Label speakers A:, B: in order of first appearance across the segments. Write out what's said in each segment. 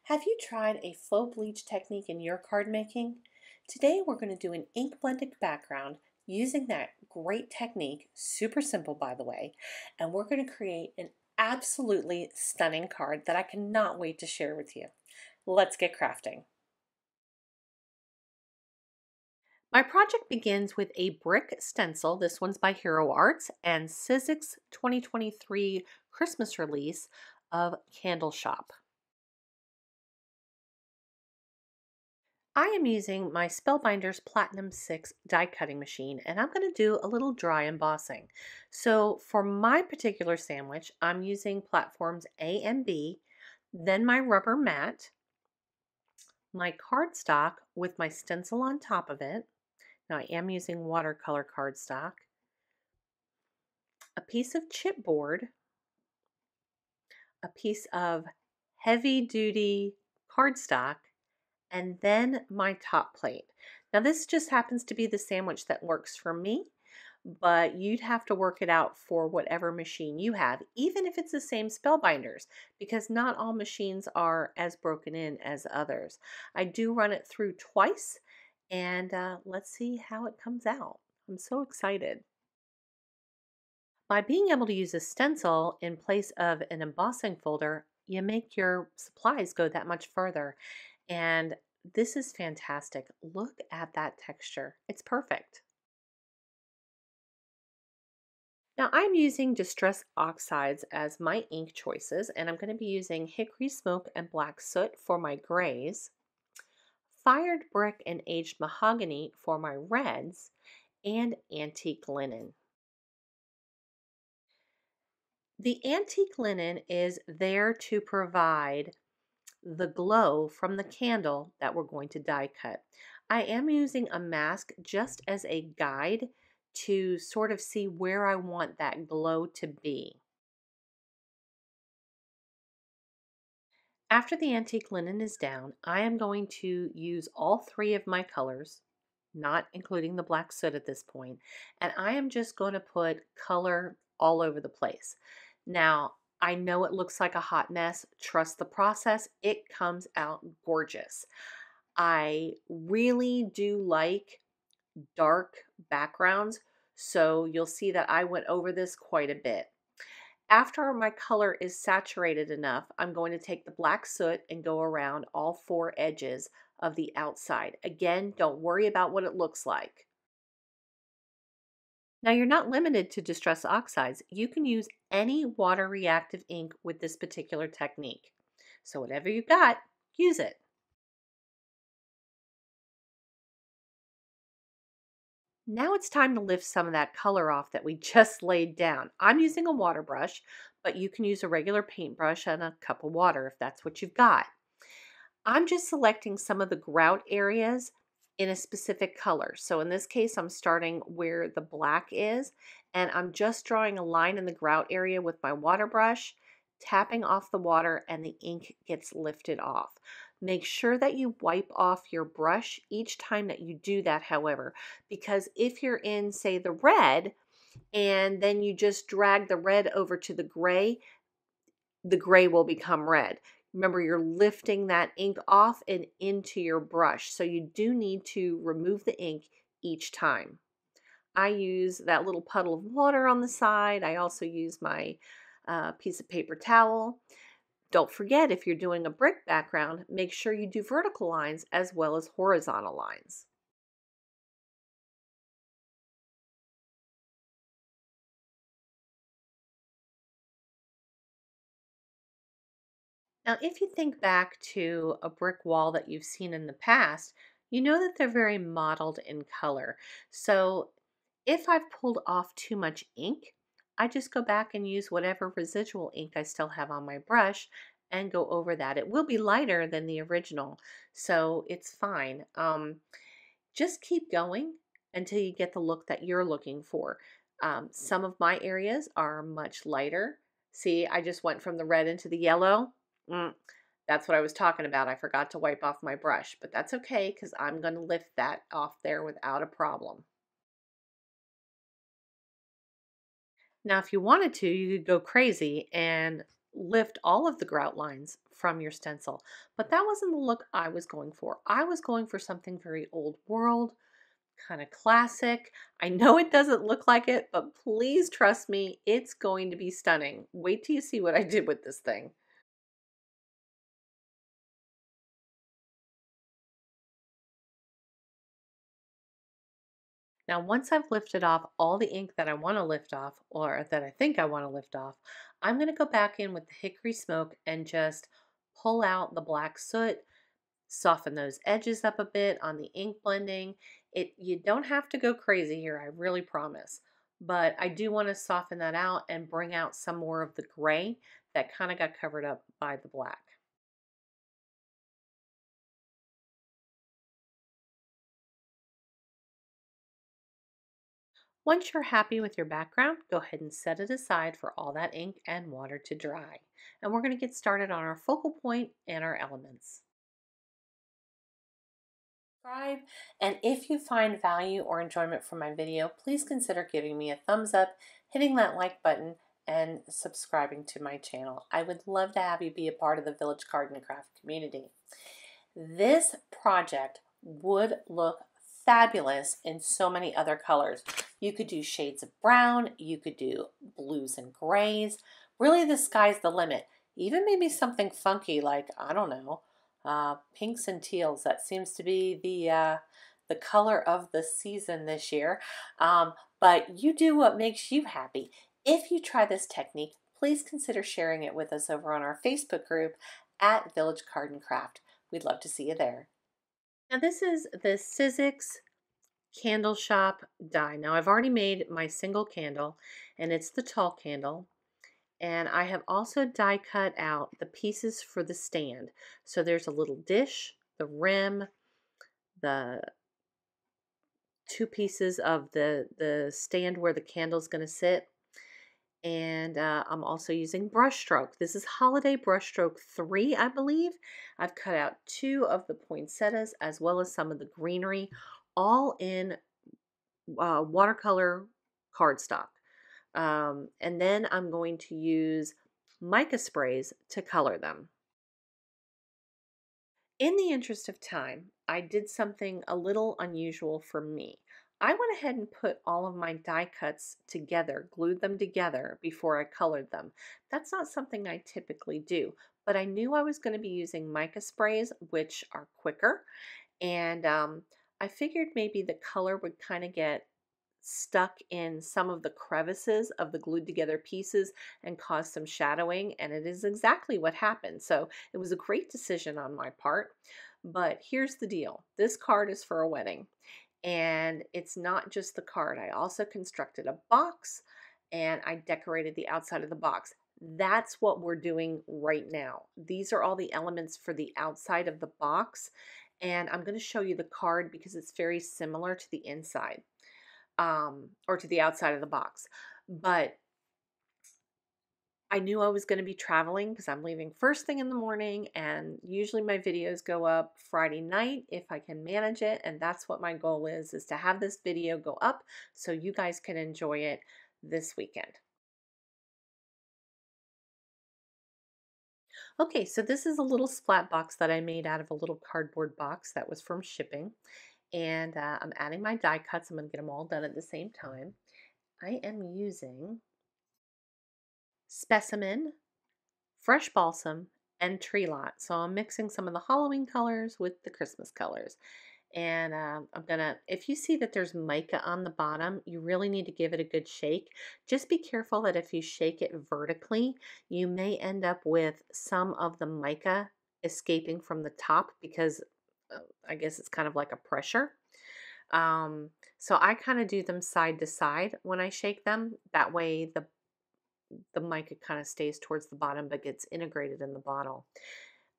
A: Have you tried a faux bleach technique in your card making? Today we're going to do an ink blended background using that great technique, super simple by the way, and we're going to create an absolutely stunning card that I cannot wait to share with you. Let's get crafting. My project begins with a brick stencil. This one's by Hero Arts and Sizzix 2023 Christmas release of Candle Shop. I am using my Spellbinders Platinum 6 die cutting machine and I'm going to do a little dry embossing. So for my particular sandwich, I'm using platforms A and B, then my rubber mat, my cardstock with my stencil on top of it. Now I am using watercolor cardstock, a piece of chipboard, a piece of heavy duty cardstock, and then my top plate. Now this just happens to be the sandwich that works for me, but you'd have to work it out for whatever machine you have, even if it's the same Spellbinders, because not all machines are as broken in as others. I do run it through twice, and let's see how it comes out. I'm so excited. By being able to use a stencil in place of an embossing folder, you make your supplies go that much further. And this is fantastic. Look at that texture. It's perfect. Now I'm using Distress Oxides as my ink choices, and I'm going to be using Hickory Smoke and Black Soot for my grays, Fired Brick and Aged Mahogany for my reds, and Antique Linen. The antique linen is there to provide the glow from the candle that we're going to die cut. I am using a mask just as a guide to sort of see where I want that glow to be. After the antique linen is down, I am going to use all three of my colors, not including the black soot at this point, and I am just going to put color all over the place. Now, I know it looks like a hot mess. Trust the process. It comes out gorgeous. I really do like dark backgrounds, so you'll see that I went over this quite a bit. After my color is saturated enough, I'm going to take the black soot and go around all four edges of the outside. Again, don't worry about what it looks like. Now you're not limited to Distress Oxides. You can use any water reactive ink with this particular technique. So whatever you've got, use it. Now it's time to lift some of that color off that we just laid down. I'm using a water brush, but you can use a regular paintbrush and a cup of water if that's what you've got. I'm just selecting some of the grout areas in a specific color. So in this case, I'm starting where the black is, and I'm just drawing a line in the grout area with my water brush, tapping off the water, and the ink gets lifted off. Make sure that you wipe off your brush each time that you do that, however, because if you're in, say, the red, and then you just drag the red over to the gray will become red. Remember, you're lifting that ink off and into your brush, so you do need to remove the ink each time. I use that little puddle of water on the side. I also use my piece of paper towel. Don't forget, if you're doing a brick background, make sure you do vertical lines as well as horizontal lines. Now, if you think back to a brick wall that you've seen in the past, you know that they're very mottled in color. So if I've pulled off too much ink, I just go back and use whatever residual ink I still have on my brush and go over that. It will be lighter than the original, so it's fine. Just keep going until you get the look that you're looking for. Some of my areas are much lighter. See, I just went from the red into the yellow. That's what I was talking about. I forgot to wipe off my brush, but that's okay because I'm going to lift that off there without a problem. Now, if you wanted to, you could go crazy and lift all of the grout lines from your stencil. But that wasn't the look I was going for. I was going for something very old world, kind of classic. I know it doesn't look like it, but please trust me, it's going to be stunning. Wait till you see what I did with this thing. Now, once I've lifted off all the ink that I want to lift off, or that I think I want to lift off, I'm going to go back in with the Hickory Smoke and just pull out the black soot, soften those edges up a bit on the ink blending. You don't have to go crazy here, I really promise. But I do want to soften that out and bring out some more of the gray that kind of got covered up by the black. Once you're happy with your background, go ahead and set it aside for all that ink and water to dry. And we're going to get started on our focal point and our elements. Subscribe, and if you find value or enjoyment from my video, please consider giving me a thumbs up, hitting that like button, and subscribing to my channel. I would love to have you be a part of the Village Card and Craft community. This project would look fabulous in so many other colors. You could do shades of brown, you could do blues and grays. Really, the sky's the limit. Even maybe something funky like, I don't know, pinks and teals. That seems to be the color of the season this year. But you do what makes you happy. If you try this technique, please consider sharing it with us over on our Facebook group at Village Card and Craft. We'd love to see you there. Now this is the Sizzix Candle Shop die. Now I've already made my single candle, and it's the tall candle. And I have also die cut out the pieces for the stand. So there's a little dish, the rim, the two pieces of the stand where the candle's going to sit. And I'm also using brushstroke. This is Holiday Brushstroke 3, I believe. I've cut out 2 of the poinsettias as well as some of the greenery, all in watercolor cardstock. And then I'm going to use mica sprays to color them. In the interest of time, I did something a little unusual for me. I went ahead and put all of my die cuts together, glued them together before I colored them. That's not something I typically do, but I knew I was going to be using mica sprays, which are quicker, and I figured maybe the color would kind of get stuck in some of the crevices of the glued together pieces and cause some shadowing, and it is exactly what happened. So it was a great decision on my part. But here's the deal. This card is for a wedding, and it's not just the card. I also constructed a box and I decorated the outside of the box. That's what we're doing right now. These are all the elements for the outside of the box, and I'm going to show you the card because it's very similar to the inside. Or to the outside of the box. But I knew I was going to be traveling because I'm leaving first thing in the morning, and usually my videos go up Friday night if I can manage it, and that's what my goal is to have this video go up so you guys can enjoy it this weekend. Okay, so this is a little splat box that I made out of a little cardboard box that was from shipping. And I'm adding my die cuts. I'm going to get them all done at the same time. I am using Specimen, fresh balsam, and tree lot. So I'm mixing some of the Halloween colors with the Christmas colors. And if you see that there's mica on the bottom, you really need to give it a good shake. Just be careful that if you shake it vertically, you may end up with some of the mica escaping from the top because I guess it's kind of like a pressure. So I kind of do them side to side when I shake them. That way the mica kind of stays towards the bottom but gets integrated in the bottle.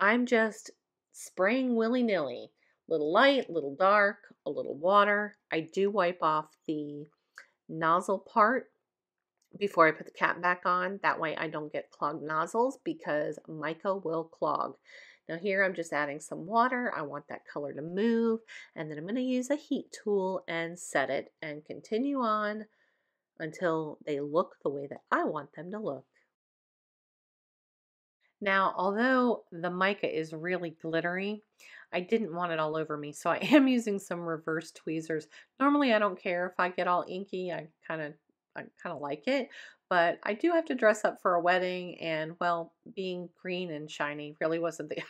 A: I'm just spraying willy-nilly. Little light, little dark, a little water. I do wipe off the nozzle part before I put the cap back on. That way I don't get clogged nozzles because mica will clog. Now here I'm just adding some water. I want that color to move, and then I'm going to use a heat tool and set it and continue on until they look the way that I want them to look. Now, although the mica is really glittery, I didn't want it all over me, so I am using some reverse tweezers. Normally, I don't care if I get all inky. I kind of like it, but I do have to dress up for a wedding, and well, being green and shiny really wasn't the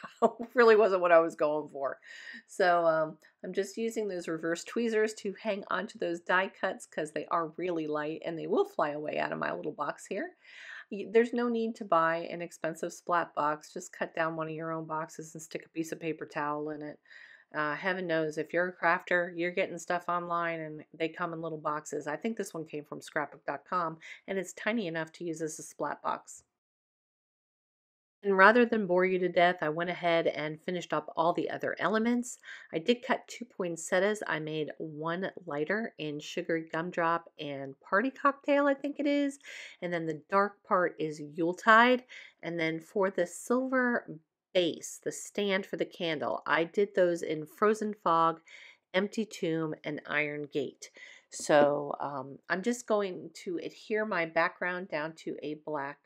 A: really wasn't what I was going for. So I'm just using those reverse tweezers to hang onto those die cuts because they are really light and they will fly away out of my little box here. There's no need to buy an expensive splat box. Just cut down one of your own boxes and stick a piece of paper towel in it. Heaven knows if you're a crafter, you're getting stuff online and they come in little boxes. I think this one came from scrapbook.com and it's tiny enough to use as a splat box. And rather than bore you to death, I went ahead and finished up all the other elements. I did cut 2 poinsettias. I made one lighter in Sugary Gumdrop and Party Cocktail, I think it is. And then the dark part is Yuletide. And then for the silver base, the stand for the candle, I did those in Frozen Fog, Empty Tomb, and Irongate. So I'm just going to adhere my background down to a black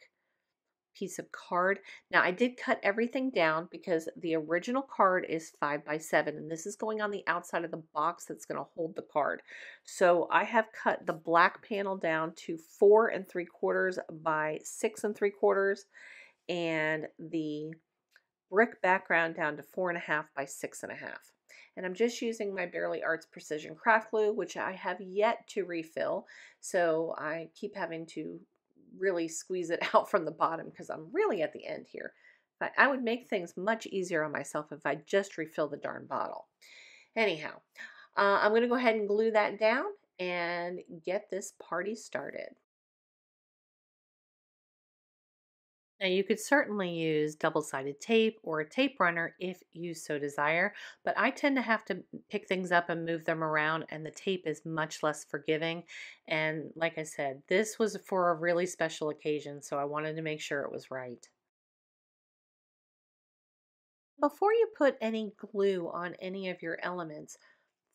A: piece of card. Now I did cut everything down because the original card is 5 by 7 and this is going on the outside of the box that's going to hold the card. So I have cut the black panel down to 4 3/4 by 6 3/4 and the brick background down to 4.5 by 6.5. And I'm just using my Barely Arts Precision Craft Glue, which I have yet to refill. So I keep having to really squeeze it out from the bottom because I'm really at the end here. But I would make things much easier on myself if I just refill the darn bottle. Anyhow, I'm going to go ahead and glue that down and get this party started. Now you could certainly use double-sided tape or a tape runner if you so desire, but I tend to have to pick things up and move them around and the tape is much less forgiving. And like I said, this was for a really special occasion, so I wanted to make sure it was right. Before you put any glue on any of your elements,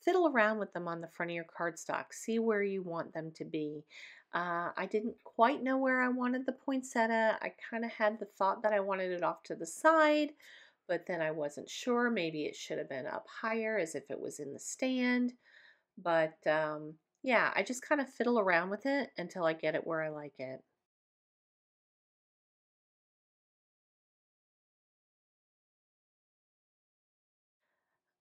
A: fiddle around with them on the front of your cardstock. See where you want them to be. I didn't quite know where I wanted the poinsettia. I kind of had the thought that I wanted it off to the side, but then I wasn't sure. Maybe it should have been up higher as if it was in the stand. But yeah, I just kind of fiddle around with it until I get it where I like it.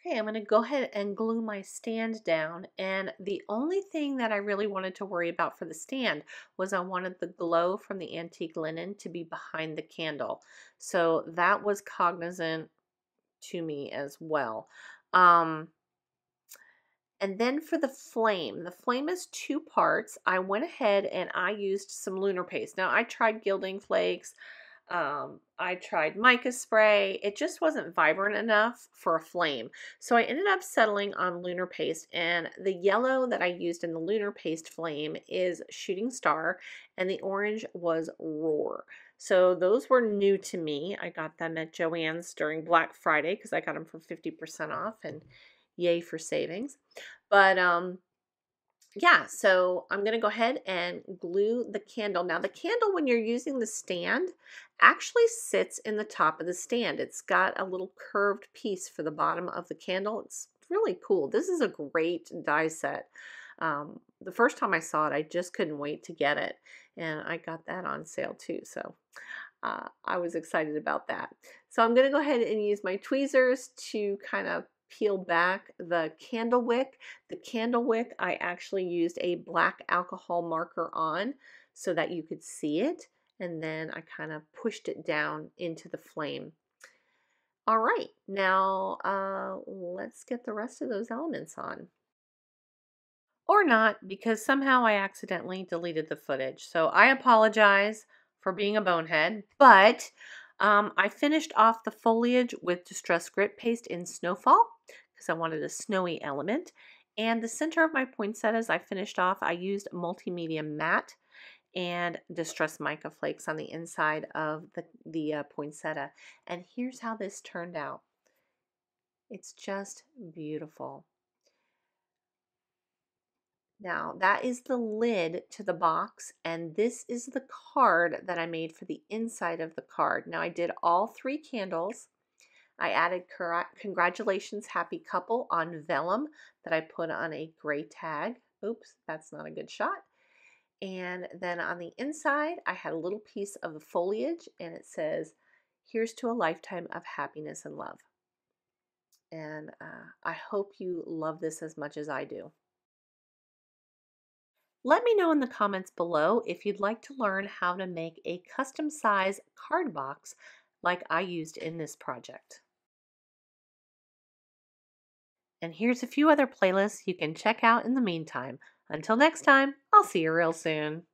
A: Okay, I'm going to go ahead and glue my stand down. And the only thing that I really wanted to worry about for the stand was I wanted the glow from the antique linen to be behind the candle. So that was cognizant to me as well. Um, and then for the flame is 2 parts. I went ahead and I used some lunar paste. Now I tried gilding flakes. I tried mica spray. It just wasn't vibrant enough for a flame. So I ended up settling on lunar paste, and the yellow that I used in the lunar paste flame is Shooting Star and the orange was Roar. So those were new to me. I got them at Joann's during Black Friday because I got them for 50% off, and yay for savings. But yeah, so I'm going to go ahead and glue the candle. Now the candle, when you're using the stand, actually sits in the top of the stand. It's got a little curved piece for the bottom of the candle. It's really cool. This is a great die set. The first time I saw it, I just couldn't wait to get it. And I got that on sale too. So I was excited about that. So I'm going to go ahead and use my tweezers to kind of peel back the candle wick. The candle wick, I actually used a black alcohol marker on so that you could see it. And then I kind of pushed it down into the flame. All right, now let's get the rest of those elements on. Or not, because somehow I accidentally deleted the footage. So I apologize for being a bonehead, but I finished off the foliage with Distress Grit Paste in Snowfall because I wanted a snowy element. And the center of my poinsettias I finished off, I used Multimedia Matte and Distress Mica Flakes on the inside of the poinsettia. And here's how this turned out. It's just beautiful. Now that is the lid to the box, and this is the card that I made for the inside of the card. Now I did all 3 candles. I added congratulations happy couple on vellum that I put on a gray tag. Oops, that's not a good shot. And then on the inside, I had a little piece of the foliage, and it says, "Here's to a lifetime of happiness and love." And I hope you love this as much as I do. Let me know in the comments below if you'd like to learn how to make a custom size card box like I used in this project. And here's a few other playlists you can check out in the meantime. Until next time, I'll see you real soon.